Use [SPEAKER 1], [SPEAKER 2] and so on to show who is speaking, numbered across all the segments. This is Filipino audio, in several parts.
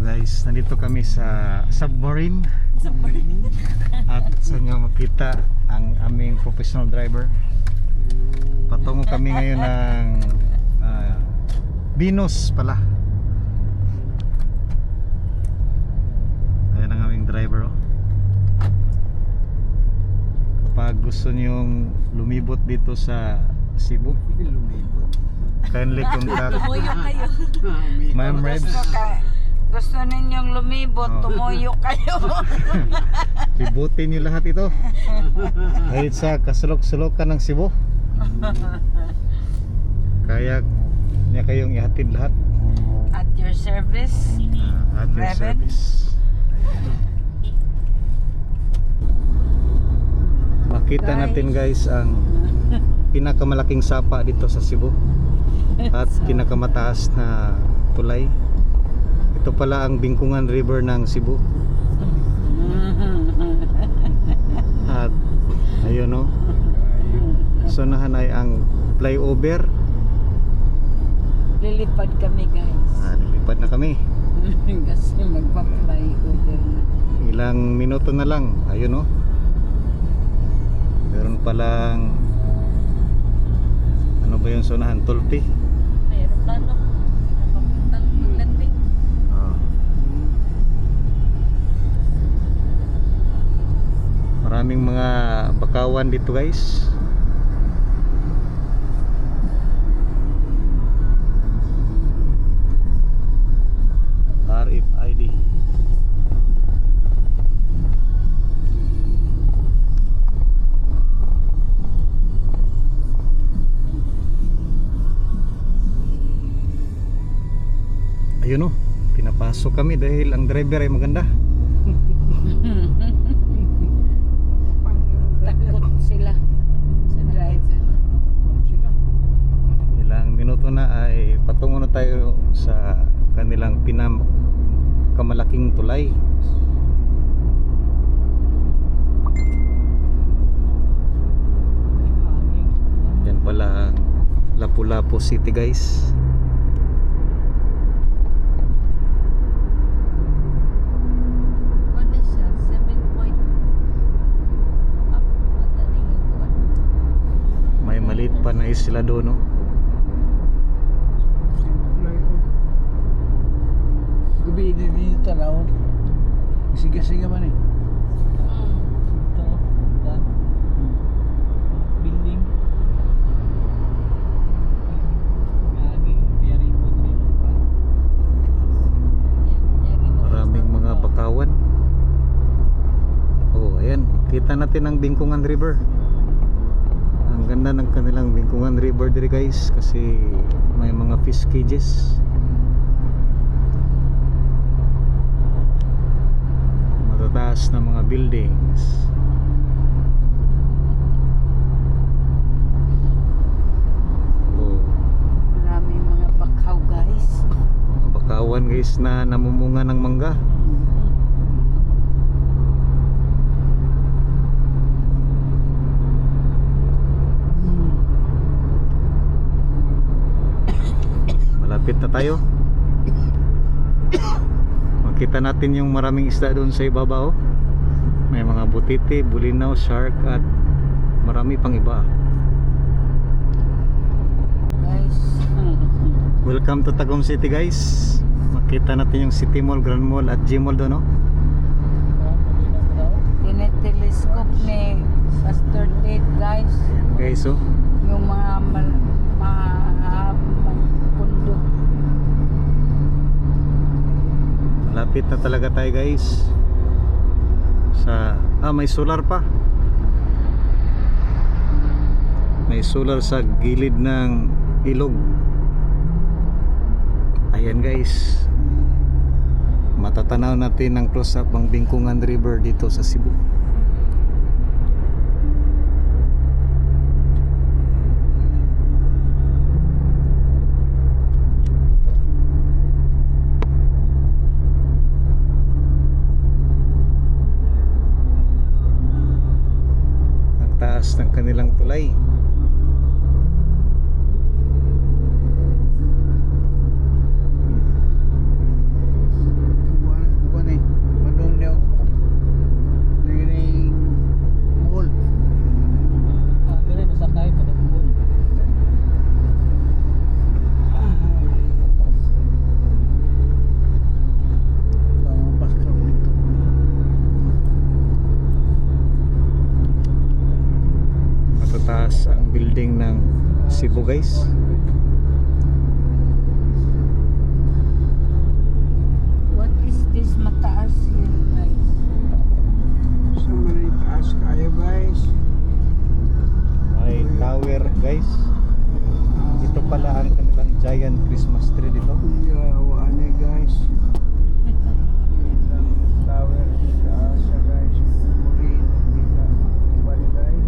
[SPEAKER 1] guys, nandito kami sa submarine. At sa inyo makita ang aming professional driver. Patungo kami ngayon ng Venus pala. Ayan ang aming driver, oh. Kapag gusto nyong lumibot dito sa Cebu, kindly contact
[SPEAKER 2] Tumuyo kayo.
[SPEAKER 1] Ma'am Rebs.
[SPEAKER 3] Gusto ninyong lumibot, tumuyo kayo.
[SPEAKER 1] Libutin niyo lahat ito. Kahit sa kasulok-sulokan ng Cebu. Kaya niya kayong ihatid lahat.
[SPEAKER 3] At your service.
[SPEAKER 1] At your
[SPEAKER 3] Reven.
[SPEAKER 1] service. Makita natin guys ang pinakamalaking sapa dito sa Cebu. At pinakamataas na tulay. Ito pala ang Bingkungan River ng Cebu. At ayun, no. Sonahan ay ang flyover.
[SPEAKER 3] Lilipad kami guys.
[SPEAKER 1] Lilipad na kami.
[SPEAKER 3] Kasi magpa-fly over na.
[SPEAKER 1] Ilang minuto na lang. Ayun, no. Meron palang ano ba yung sonahan? Tulpi.
[SPEAKER 2] May aeroplano. Napapuntang landing.
[SPEAKER 1] Maraming mga bakawan dito guys. RFID. Ayun, oh, pinapasok kami dahil ang driver ay maganda.
[SPEAKER 3] Takot sila sa driver.
[SPEAKER 1] Ilang minuto na ay patungo na tayo sa kanilang pinakamalaking tulay. Yan pala ang Lapu-Lapu City guys.
[SPEAKER 2] Ano siya? 7 point up. Madaling yung kuwan.
[SPEAKER 1] May maliit pa na isla doon, no?
[SPEAKER 4] Gabi din yung tanaw. Siga-siga man eh. Ito. Building.
[SPEAKER 1] Maraming mga bakawan. Oh, ayan. Kita natin ang Bingkungan River. Ang ganda ng kanilang Bingkungan River diri guys kasi may mga fish cages. Matataas na mga buildings. Oh,
[SPEAKER 3] Maraming mga bakaw guys.
[SPEAKER 1] mga bakawan guys na namumunga ng mangga. Malapit na tayo. Makita natin yung maraming isda doon sa ibabaw. May mga butiti, bulinaw, shark at marami pang iba.
[SPEAKER 3] Guys.
[SPEAKER 1] Welcome to Tagum City guys. Makita natin yung City Mall, Grand Mall at G Mall doon, no?
[SPEAKER 3] Tinitelescope ni Pastor Ted guys.
[SPEAKER 1] Ayan guys, oh.
[SPEAKER 3] Yung mga pundo.
[SPEAKER 1] Malapit na talaga tayo guys. Sa may solar pa. May solar sa gilid ng ilog. Ayan guys. Matatanaw natin ng close up ang Bingkungan River dito sa Cebu. Ang taas ng kanilang tulay. Cebu guys.
[SPEAKER 3] What is this mataas here guys?
[SPEAKER 4] Sa mga taas kayo guys.
[SPEAKER 1] May tower guys. Ito pala ang kanilang giant Christmas tree dito.
[SPEAKER 4] Yawa ni guys. Ilang tower dito sa guys. Muli dito. Bali guys.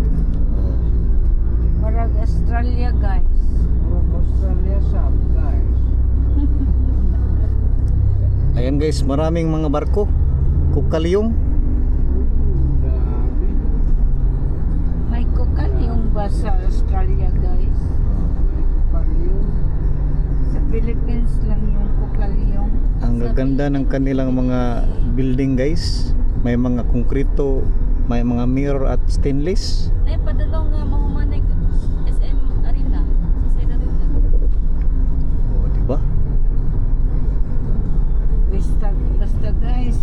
[SPEAKER 3] Parang Australia guys.
[SPEAKER 4] From Australia sab guys.
[SPEAKER 1] Ayan guys, maraming mga barko. Kukalyong.
[SPEAKER 4] Dami.
[SPEAKER 3] May kukalyong ba sa Australia guys?
[SPEAKER 4] Pagyo.
[SPEAKER 3] Sa Philippines lang yung kukalyong.
[SPEAKER 1] Ang gaganda ng kanilang mga building guys. May mga konkrito, may mga mirror at stainless.
[SPEAKER 2] Nay, padulong nga mahumanay SM Arena. Sa side Arena.
[SPEAKER 1] O, diba?
[SPEAKER 3] Basta guys.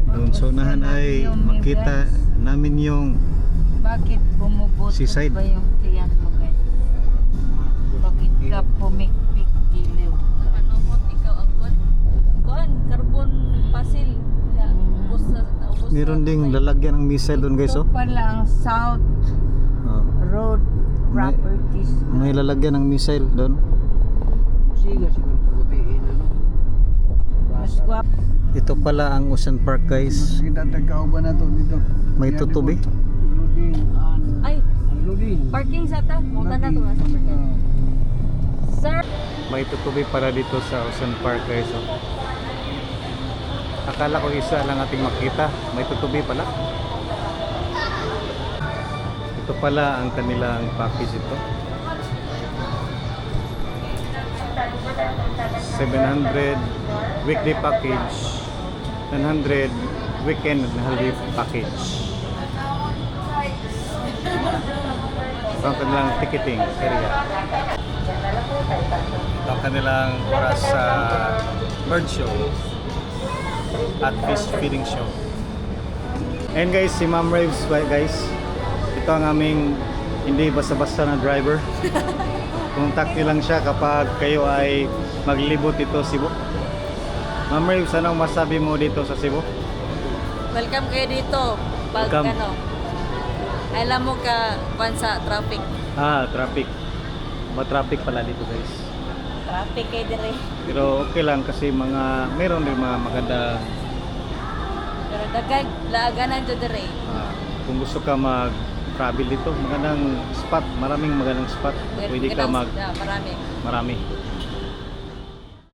[SPEAKER 1] Doon sa unahan ay makita namin yung
[SPEAKER 3] Bakit bumubuto
[SPEAKER 1] Seaside.
[SPEAKER 3] ba yung tiyan mo guys? Bakit ka pumikpik giliw?
[SPEAKER 2] Napanumot ikaw ang kuan, carbon pasil. Ya, ubos sa ubos.
[SPEAKER 1] meron ding lalagyan ng missile doon guys.
[SPEAKER 3] Ito
[SPEAKER 1] Oh.
[SPEAKER 3] pala ang South Road Properties.
[SPEAKER 1] May lalagyan ng missile doon.
[SPEAKER 4] Siga siguro gabiin ano.
[SPEAKER 3] Mas guwap.
[SPEAKER 1] Ito pala ang Ocean Park guys.
[SPEAKER 4] Kita tagkauban na to dito.
[SPEAKER 1] May tutubi.
[SPEAKER 4] Loading
[SPEAKER 2] Ay,
[SPEAKER 4] loading.
[SPEAKER 2] parking sa ta. Munta na to nga sa parking. Sir,
[SPEAKER 1] May tutubi para dito sa Ocean Park guys. Oh. Akala ko isa lang ating makita. May tutubi pala. Ito pala ang kanilang package ito. 700 weekday package, 900 weekend and holiday package. Ito ang kanilang ticketing area. Ito ang kanilang oras sa bird show at fish feeding show. And guys, si Ma'am Raves guys, ito ang aming hindi basta-basta na driver. Contact niyo lang siya kapag kayo ay maglibot dito Cebu. Ma'am Raves, anong masabi mo dito sa Cebu?
[SPEAKER 2] welcome kayo dito. Pag
[SPEAKER 1] Welcome.
[SPEAKER 2] ano, alam mo ka kuan sa traffic.
[SPEAKER 1] Traffic. Ma-traffic pala dito guys.
[SPEAKER 2] Traffic kayo dire.
[SPEAKER 1] Pero okay lang kasi meron din mga maganda.
[SPEAKER 2] Pero dagag laaganan jud dire.
[SPEAKER 1] Kung gusto ka mag-travel dito, magandang spot, maraming magandang spot. Pwede ka
[SPEAKER 2] Marami.
[SPEAKER 1] marami.